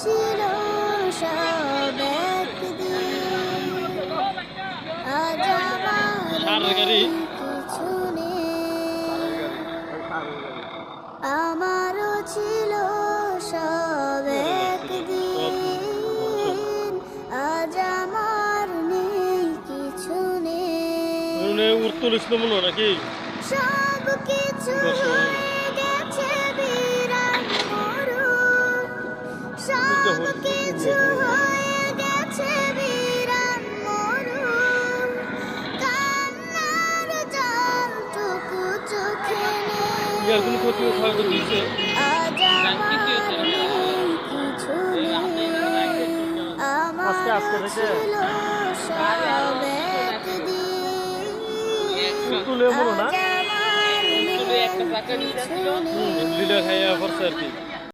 ছিল সব একদিন, আজ আমার নেই কিছু নেই। আমারও ছিল সব একদিন, আজ আমার নেই কিছু নেই। নাকি সব কিছু হয়ে গেছে বিরান মরুন, সব কিছু হয়ে গেছে বিরান মরুন, কান্নার জলটুকু চোখে নেই। আজ আমার নেই কিছু নেই, আমার ছিল সব একদিন, আজ আমার নেই কিছু নেই। খাইয়া পড়ছে আর কি।